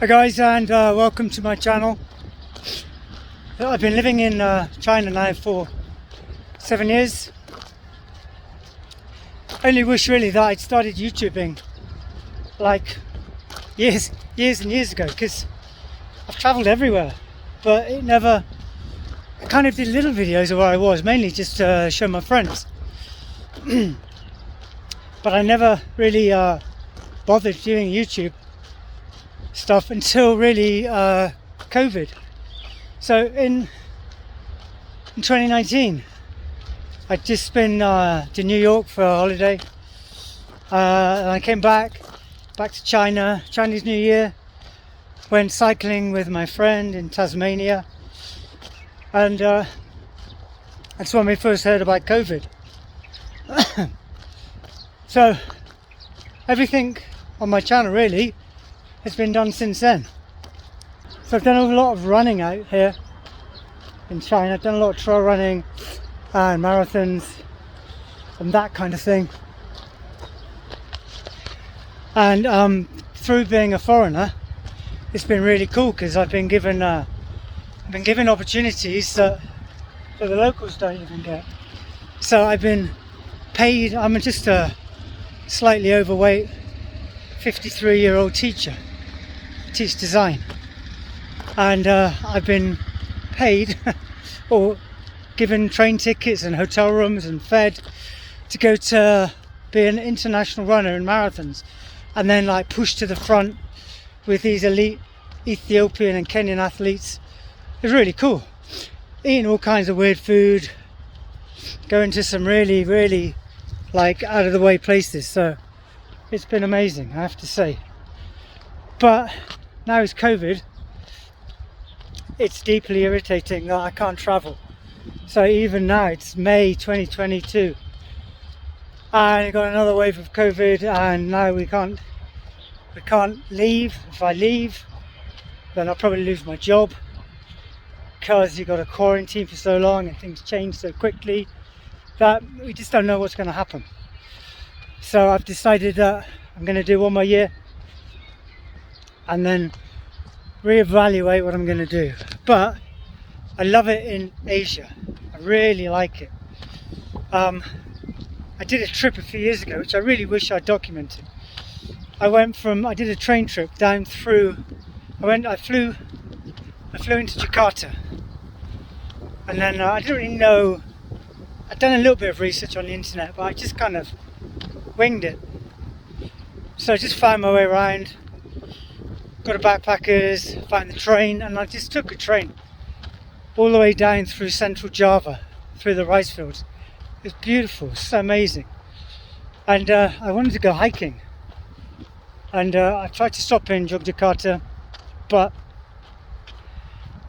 Hi guys, and welcome to my channel. I've been living in China now for 7 years. I only wish really that I'd started YouTubing like years and years ago, because I've travelled everywhere, but I kind of did little videos of where I was, mainly just to show my friends. But I never really bothered doing YouTube stuff until really COVID. So in 2019 I'd just been to New York for a holiday, and I came back to China, Chinese New Year, went cycling with my friend in Tasmania, and that's when we first heard about COVID. So everything on my channel really has been done since then. So I've done a lot of running out here in China. I've done a lot of trail running and marathons and that kind of thing. And through being a foreigner, it's been really cool because I've been given opportunities that the locals don't even get. So I've been paid. I'm just a slightly overweight 53-year-old teacher. I teach design, and I've been paid or given train tickets and hotel rooms and fed to go to be an international runner in marathons, and then like pushed to the front with these elite Ethiopian and Kenyan athletes. It's really cool. Eating all kinds of weird food, going to some really like out of the way places. So it's been amazing, I have to say. But now it's COVID, it's deeply irritating that I can't travel. So even now, it's May 2022, and I got another wave of COVID, and now we can't leave. If I leave, then I'll probably lose my job, because you've got to quarantine for so long and things change so quickly that we just don't know what's going to happen. So I've decided that I'm going to do one more year and then reevaluate what I'm going to do. But I love it in Asia. I really like it. I did a trip a few years ago, which I really wish I'd documented. I did a train trip down through, I flew into Jakarta, and then I didn't really know. I'd done a little bit of research on the internet, but I just kind of winged it. So I just found my way around, got a backpackers, found the train, and I just took a train all the way down through central Java, through the rice fields. It was beautiful, it was so amazing. And I wanted to go hiking, and I tried to stop in Yogyakarta, but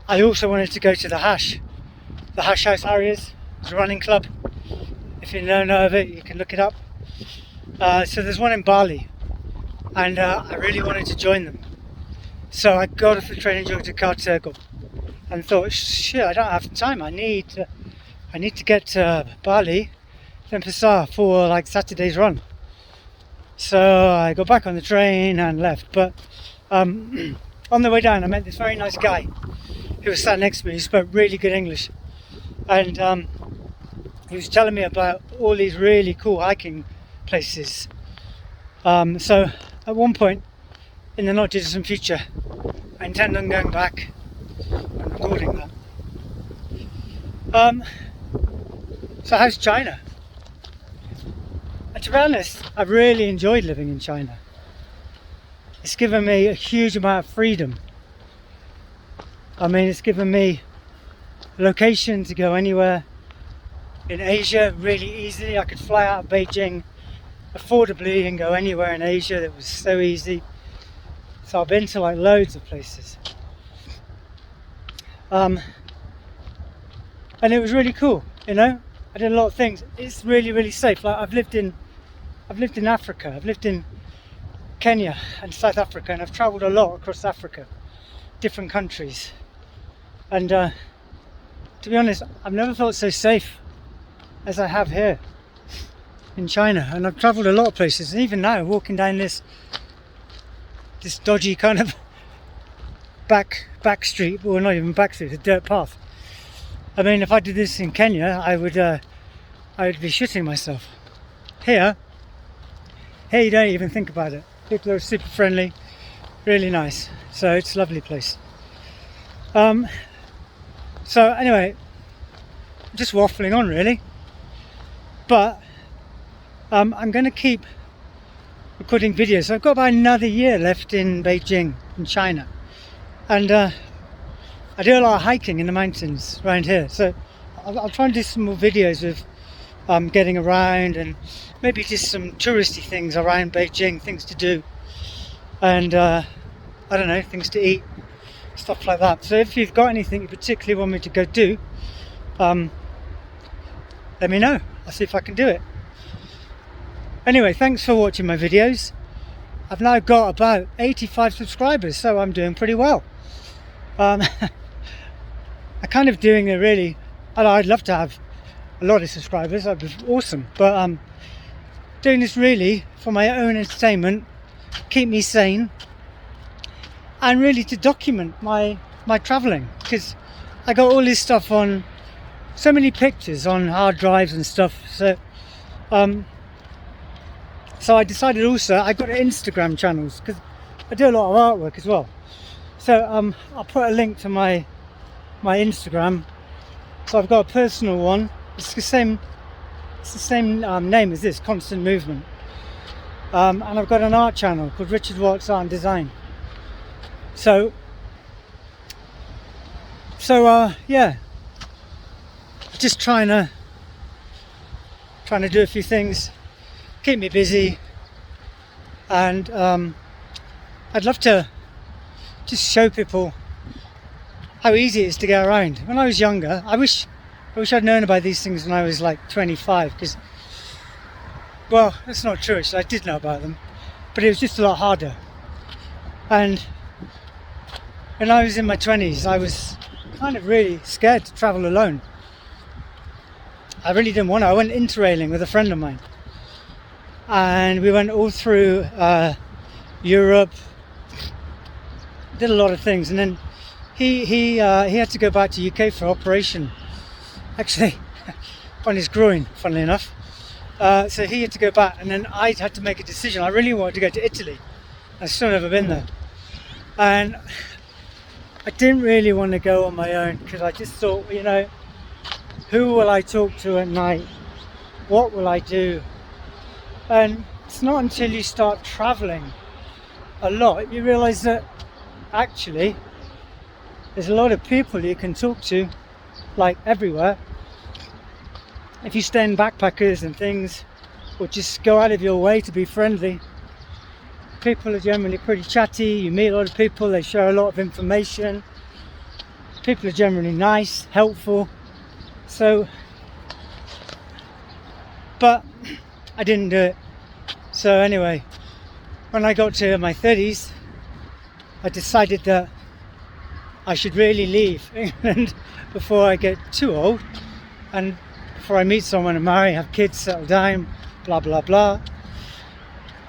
I also wanted to go to the Hash House areas. It's a running club. If you don't know of it, you can look it up. So there's one in Bali, and I really wanted to join them. So I got off the train in Yogyakarta and thought, shit, I don't have time. I need to get to Bali, Denpasar, for like Saturday's run. So I got back on the train and left. But on the way down, I met this very nice guy who was sat next to me. He spoke really good English, and he was telling me about all these really cool hiking places. So at one point in the not distant future, I intend on going back and recording that. So how's China? To be honest, I've really enjoyed living in China. It's given me a huge amount of freedom. I mean, it's given me a location to go anywhere in Asia really easily. I could fly out of Beijing affordably and go anywhere in Asia. That was so easy. So I've been to like loads of places, and it was really cool. You know, I did a lot of things. It's really safe. Like I've lived in Africa. I've lived in Kenya and South Africa, and I've travelled a lot across Africa, different countries. And to be honest, I've never felt so safe as I have here in China. And I've travelled a lot of places, and even now walking down this dodgy kind of back street, or not even back street, a dirt path. I mean, if I did this in Kenya, I would be shitting myself. Here you don't even think about it. People are super friendly, really nice. So it's a lovely place. So anyway, I'm just waffling on really, but I'm going to keep recording videos. I've got about another year left in Beijing, in China, and I do a lot of hiking in the mountains around here, so I'll try and do some more videos of getting around, and maybe just some touristy things around Beijing, things to do, and I don't know, things to eat, stuff like that. So if you've got anything you particularly want me to go do, let me know. I'll see if I can do it. Anyway, thanks for watching my videos. I've now got about 85 subscribers, so I'm doing pretty well. I'm kind of doing it really, I'd love to have a lot of subscribers, that'd be awesome, but doing this really for my own entertainment, keep me sane, and really to document my travelling, because I got all this stuff on, so many pictures on hard drives and stuff, so so I decided also, I got Instagram channels, because I do a lot of artwork as well. So I'll put a link to my Instagram. So I've got a personal one. It's the same name as this, Constant Movement. And I've got an art channel called Richard Watts Art and Design. So yeah, just trying to do a few things, keep me busy, and I'd love to just show people how easy it is to get around. When I was younger, I wish I'd known about these things when I was like 25, because, well, that's not true, actually, I did know about them, but it was just a lot harder. And when I was in my 20s, I was kind of really scared to travel alone. I really didn't want to. I went interrailing with a friend of mine, and we went all through Europe, did a lot of things, and then he had to go back to UK for operation, actually, on his groin, funnily enough. So he had to go back, and then I had to make a decision. I really wanted to go to Italy. I've still never been there, and I didn't really want to go on my own, because I just thought, you know, who will I talk to at night? What will I do? And it's not until you start traveling a lot you realize that actually there's a lot of people you can talk to, like everywhere. If you stay in backpackers and things, or just go out of your way to be friendly, people are generally pretty chatty. You meet a lot of people, they share a lot of information, people are generally nice, helpful. So, but I didn't do it. So anyway, when I got to my 30s, I decided that I should really leave England before I get too old, and before I meet someone and marry, have kids, settle down, blah blah blah.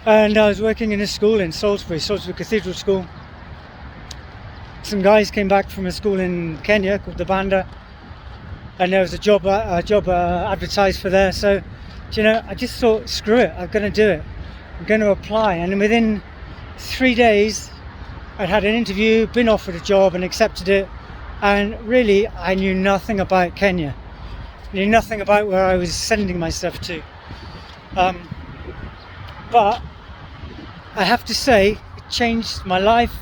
And I was working in a school in Salisbury Cathedral School. Some guys came back from a school in Kenya called the Banda, and there was a job advertised for there. So, you know, I just thought, screw it, I'm going to do it. I'm going to apply. And within 3 days, I'd had an interview, been offered a job, and accepted it. And really, I knew nothing about Kenya. I knew nothing about where I was sending myself to. But I have to say, it changed my life,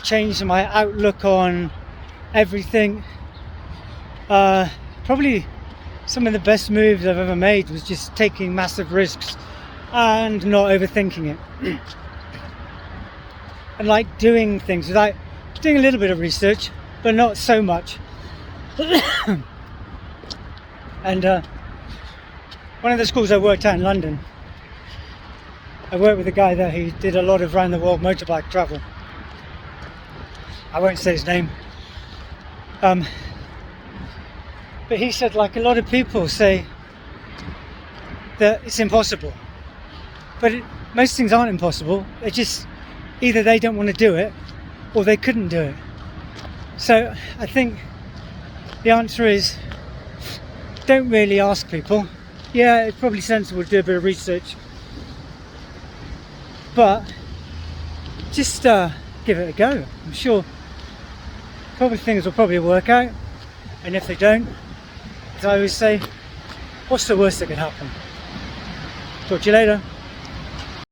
changed my outlook on everything. Probably some of the best moves I've ever made was just taking massive risks and not overthinking it. And like doing things without doing a little bit of research, but not so much. And one of the schools I worked at in London, I worked with a guy there who did a lot of round the world motorbike travel. I won't say his name. But he said, like, a lot of people say that it's impossible. But most things aren't impossible. They just, either they don't want to do it, or they couldn't do it. So I think the answer is, don't really ask people. Yeah, it's probably sensible to do a bit of research, but just give it a go. I'm sure probably things will probably work out, and if they don't, as I always say, what's the worst that can happen? Talk to you later.